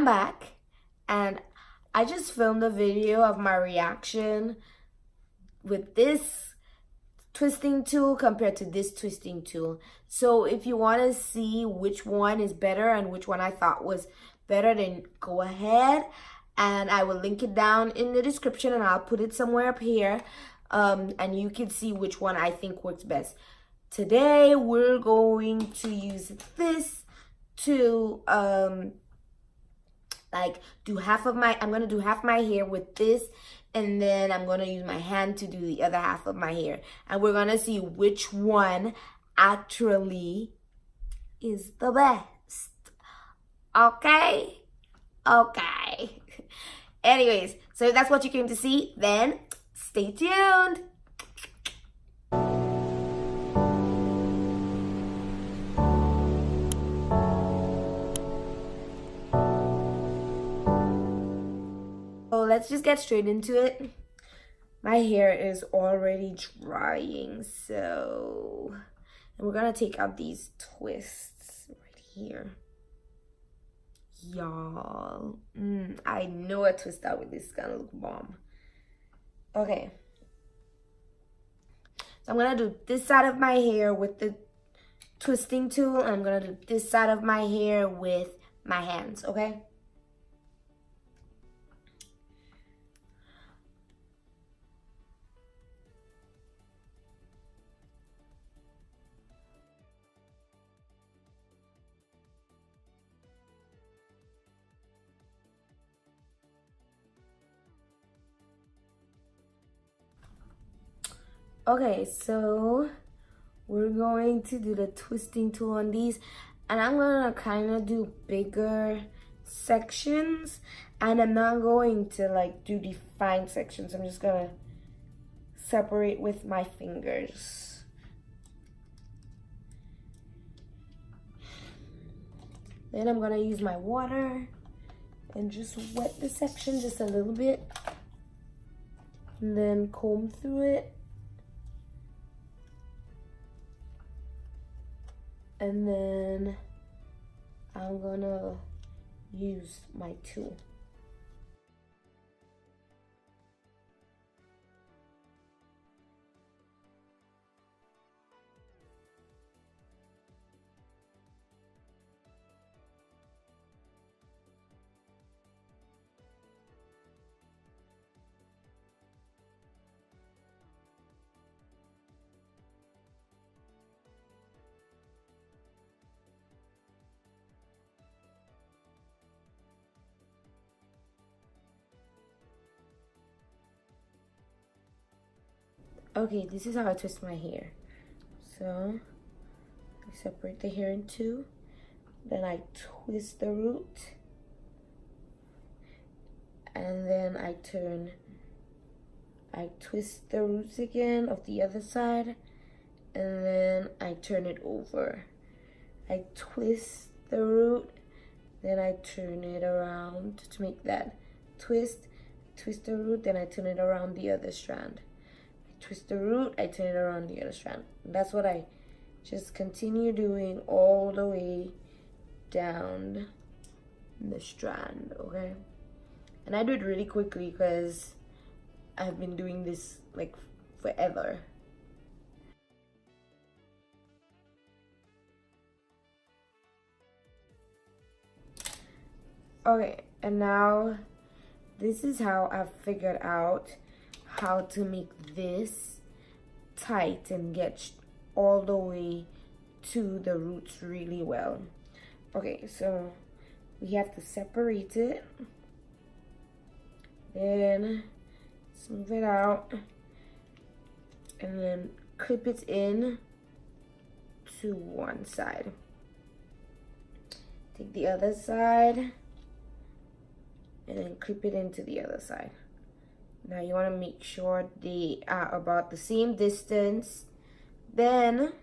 I'm back, and I just filmed a video of my reaction with this twisting tool compared to this twisting tool. So if you want to see which one is better and which one I thought was better, then go ahead, and I will link it down in the description, and I'll put it somewhere up here, and you can see which one I think works best. Today we're going to use this to like do half of my, I'm gonna do half my hair with this, and then I'm gonna use my hand to do the other half of my hair, and we're gonna see which one actually is the best. Okay? Okay. Anyways, so if that's what you came to see, then stay tuned. So let's just get straight into it. My hair is already drying, so, and we're gonna take out these twists right here. Y'all, I know a twist out with this is gonna look bomb. Okay, so I'm gonna do this side of my hair with the twisting tool, and I'm gonna do this side of my hair with my hands, okay? Okay, so we're going to do the twisting tool on these, and I'm gonna kind of do bigger sections, and I'm not going to like do defined sections. I'm just gonna separate with my fingers. Then I'm gonna use my water and just wet the section just a little bit, and then comb through it. And then I'm gonna use my tool. Okay, this is how I twist my hair. So I separate the hair in two, then I twist the root, and then I twist the roots again of the other side, and then I turn it over. I twist the root, then I turn it around to make that twist the root, then I turn it around the other strand. Twist the root, I turn it around the other strand. And that's what I just continue doing all the way down the strand, okay? And I do it really quickly because I've been doing this like forever. Okay, and now this is how I've figured out how to make this tight and get all the way to the roots really well. Okay, so we have to separate it, then smooth it out, and then clip it in to one side. Take the other side and then clip it into the other side. Now you want to make sure they are about the same distance. Then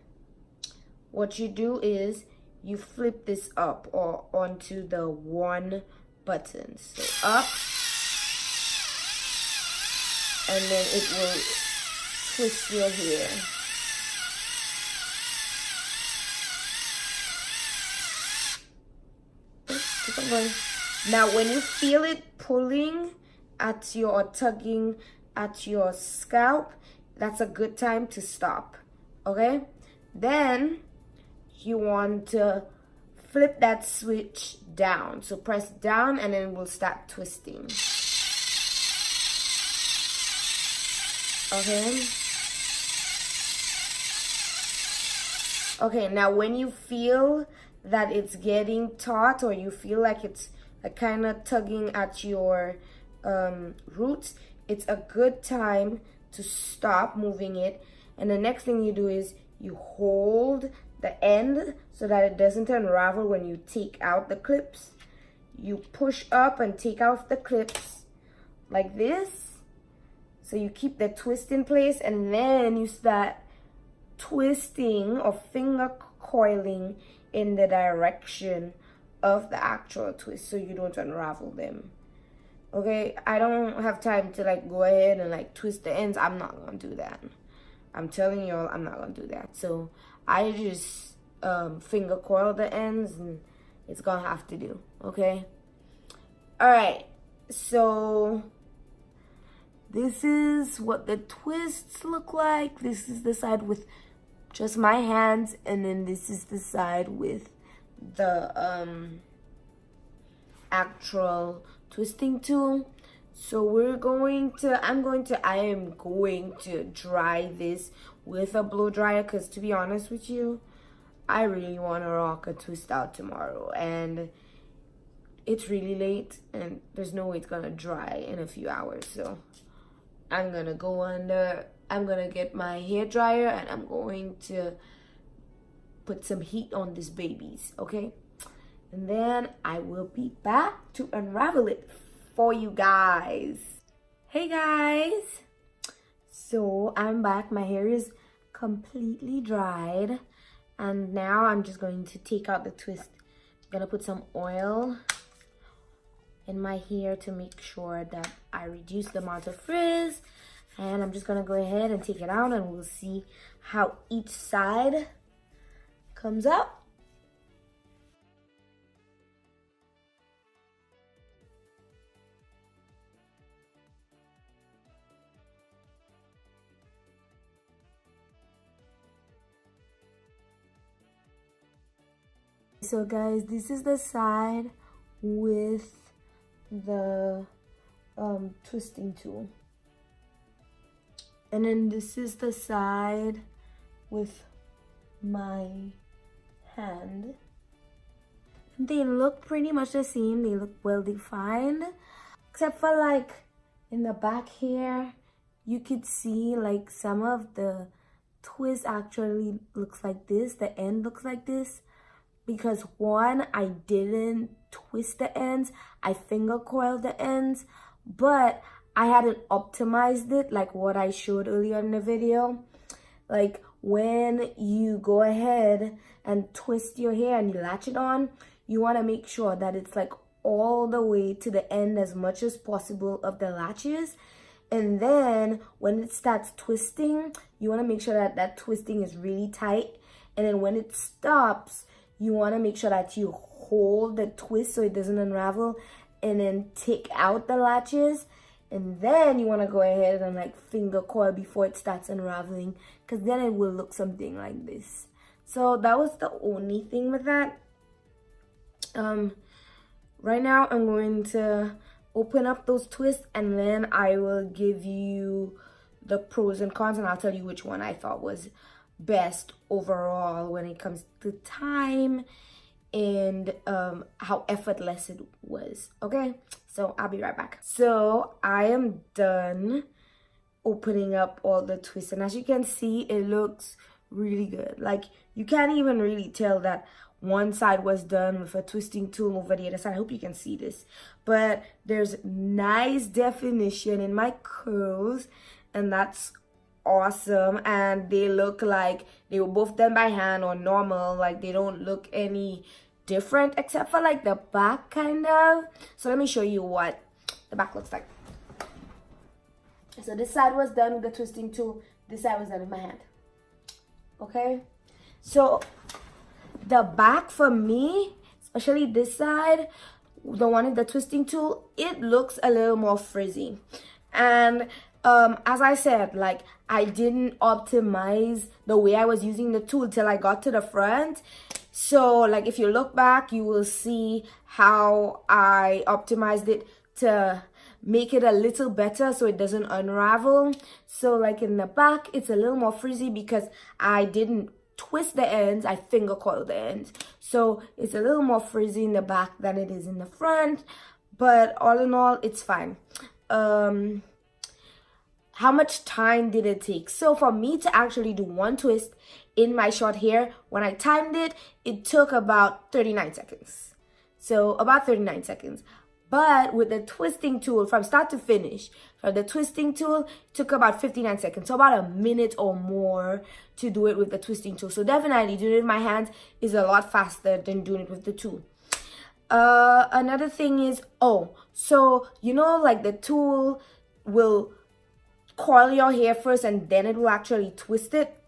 what you do is you flip this up or onto the one button. So up, and then it will twist your hair. Keep on going. Now when you feel it pulling at your, or tugging at your scalp, that's a good time to stop. Okay, then you want to flip that switch down. So press down and then we'll start twisting. Okay. Okay, now when you feel that it's getting taut, or you feel like it's kind of tugging at your roots, it's a good time to stop moving it. And the next thing you do is you hold the end so that it doesn't unravel when you take out the clips. You push up and take out the clips like this. So you keep the twist in place, and then you start twisting or finger coiling in the direction of the actual twist so you don't unravel them. Okay, I don't have time to like go ahead and like twist the ends. I'm not gonna do that. I'm telling y'all, I'm not gonna do that. So I just finger coil the ends, and it's gonna have to do. Okay, all right, so this is what the twists look like. This is the side with just my hands, and then this is the side with the actual twisting tool. So I am going to dry this with a blow dryer, because to be honest with you, I really want to rock a twist out tomorrow, and it's really late and there's no way it's gonna dry in a few hours. So I'm gonna get my hair dryer and I'm going to put some heat on this babies, okay? And then I will be back to unravel it for you guys. Hey guys, so I'm back. My hair is completely dried, and now I'm just going to take out the twist. I'm gonna put some oil in my hair to make sure that I reduce the amount of frizz, and I'm just gonna go ahead and take it out, and we'll see how each side comes out. So guys, this is the side with the twisting tool, and then this is the side with my hand. They look pretty much the same. They look well defined, except for like in the back here, you could see like some of the twist actually looks like this. The end looks like this because one, I didn't twist the ends, I finger coiled the ends, but I hadn't optimized it like what I showed earlier in the video. Like when you go ahead and twist your hair and you latch it on, you want to make sure that it's like all the way to the end as much as possible of the latches. And then when it starts twisting, you want to make sure that that twisting is really tight. And then when it stops, you want to make sure that you hold the twist so it doesn't unravel, and then take out the latches. And then you want to go ahead and like finger coil before it starts unraveling, because then it will look something like this. So that was the only thing with that. Right now I'm going to open up those twists, and then I will give you the pros and cons, and I'll tell you which one I thought was best overall when it comes to time and how effortless it was. Okay, so I'll be right back. So I am done opening up all the twists, and as you can see, it looks really good. Like you can't even really tell that one side was done with a twisting tool over the other side. I hope you can see this, but there's nice definition in my curls, and that's awesome. And they look like they were both done by hand or normal. Like they don't look any different except for like the back kind of. So let me show you what the back looks like. So this side was done with the twisting tool, this side was done with my hand. Okay, so the back for me, especially this side, the one with the twisting tool, it looks a little more frizzy. And as I said, like, I didn't optimize the way I was using the tool till I got to the front. So like, if you look back, you will see how I optimized it to make it a little better so it doesn't unravel. So like in the back, it's a little more frizzy because I didn't twist the ends, I finger coiled the ends. So it's a little more frizzy in the back than it is in the front, but all in all, it's fine. How much time did it take? So for me to actually do one twist in my short hair, when I timed it, it took about 39 seconds. So about 39 seconds. But with the twisting tool, from start to finish, for the twisting tool, it took about 59 seconds. So about a minute or more to do it with the twisting tool. So definitely doing it with my hands is a lot faster than doing it with the tool. Another thing is, so you know, like the tool will coil your hair first and then it will actually twist it.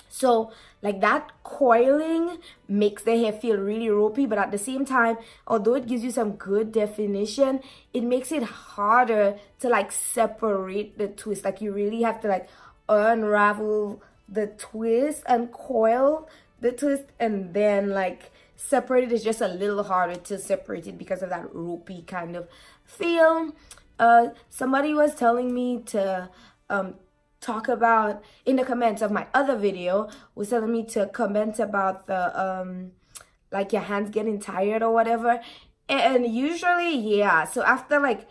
So like that coiling makes the hair feel really ropey, but at the same time, although it gives you some good definition, it makes it harder to like separate the twist. Like you really have to like unravel the twist and coil the twist and then like separate it. Is just a little harder to separate it because of that ropey kind of feel. Somebody was telling me to talk about, in the comments of my other video, was telling me to comment about the like your hands getting tired or whatever. And usually, yeah, so after like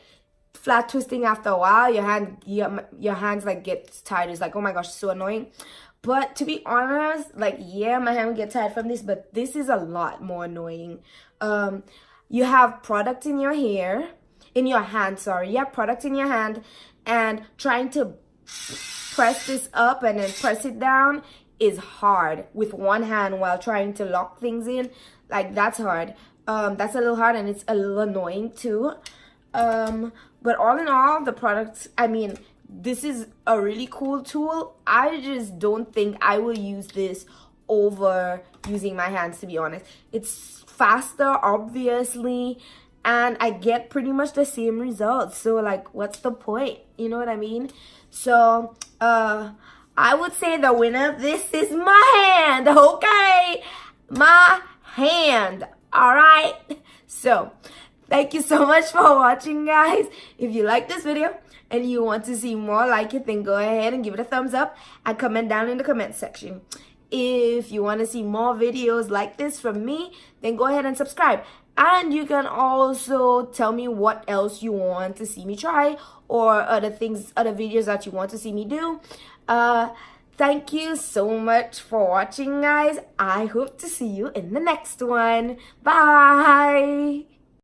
flat twisting, after a while, your hands like get tired. It's like, oh my gosh, so annoying. But to be honest, like, yeah, my hand will get tired from this, but this is a lot more annoying. You have product in your hair, in your hand, sorry. You have product in your hand, and trying to press this up and then press it down is hard with one hand while trying to lock things in. Like, that's hard. That's a little hard, and it's a little annoying too. But all in all, the products, I mean, this is a really cool tool. I just don't think I will use this over using my hands, to be honest. It's faster, obviously, and I get pretty much the same results. So like, what's the point? You know what I mean? So I would say the winner of this is my hand. Okay, my hand. All right, so thank you so much for watching, guys. If you like this video and you want to see more like it, then go ahead and give it a thumbs up and comment down in the comment section. If you want to see more videos like this from me, then go ahead and subscribe. And you can also tell me what else you want to see me try, or other videos that you want to see me do. Thank you so much for watching, guys. I hope to see you in the next one. Bye.